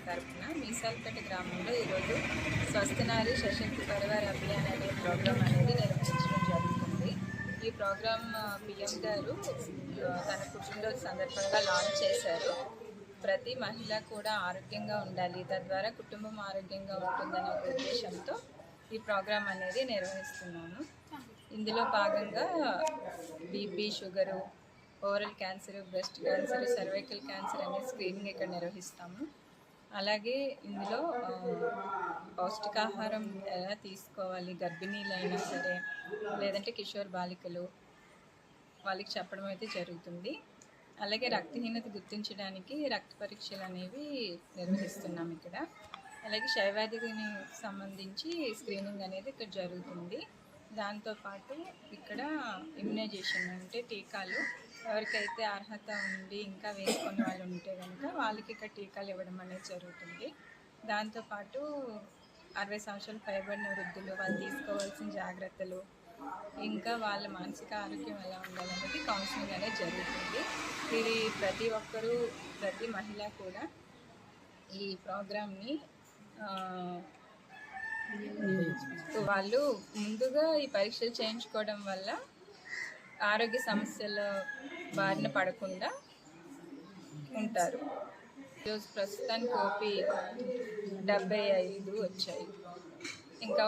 తరఫున మీసాలపేట గ్రామంలో ఈరోజు స్వస్థనారి సశక్తి పరివార అభియాన్ అనే ప్రోగ్రాం అనేది నిర్వహించడం జరుగుతుంది. ఈ ప్రోగ్రాం పిఎం గారు తన పుట్టినరోజు సందర్భంగా లాంచ్ చేశారు. ప్రతి మహిళ కూడా ఆరోగ్యంగా ఉండాలి, తద్వారా కుటుంబం ఆరోగ్యంగా ఉంటుందనే ఉద్దేశంతో ఈ ప్రోగ్రాం అనేది నిర్వహిస్తున్నాను. ఇందులో భాగంగా BP, sugar, oral cancer, breast cancer, cervical cancer అనే స్క్రీనింగ్ ఇక్కడ నిర్వహిస్తాము. అలాగే ఇందులో పౌష్టికాహారం ఎలా తీసుకోవాలి, గర్భిణీలైనా సరే లేదంటే కిషోర్ బాలికలు వాళ్ళకి చెప్పడం అయితే జరుగుతుంది. అలాగే రక్తహీనత గుర్తించడానికి రక్త పరీక్షలు అనేవి నిర్వహిస్తున్నాం ఇక్కడ. అలాగే క్షయవ్యాధికి సంబంధించి స్క్రీనింగ్ అనేది ఇక్కడ జరుగుతుంది. దాంతోపాటు ఇక్కడ ఇమ్యునైజేషన్ అంటే టీకాలు ఎవరికైతే అర్హత ఉండి ఇంకా వేసుకునే వాళ్ళు ఉంటే కనుక వాళ్ళకి ఇక్కడ టీకాలు ఇవ్వడం అనేది జరుగుతుంది. దాంతోపాటు 60 సంవత్సరాలు పైబడిన వృద్ధులు వాళ్ళు తీసుకోవాల్సిన జాగ్రత్తలు, ఇంకా వాళ్ళ మానసిక ఆరోగ్యం ఎలా ఉండాలనేది కౌన్సిలింగ్ అనేది జరుగుతుంది. ఇది ప్రతి ఒక్కరూ, ప్రతి మహిళ కూడా ఈ ప్రోగ్రామ్ని వాళ్ళు ముందుగా ఈ పరీక్షలు చేయించుకోవడం వల్ల ఆరోగ్య సమస్యల బారిన పడకుండా ఉంటారు. ఈరోజు ప్రస్తుతానికి ఓపీ 75 వచ్చాయి, ఇంకా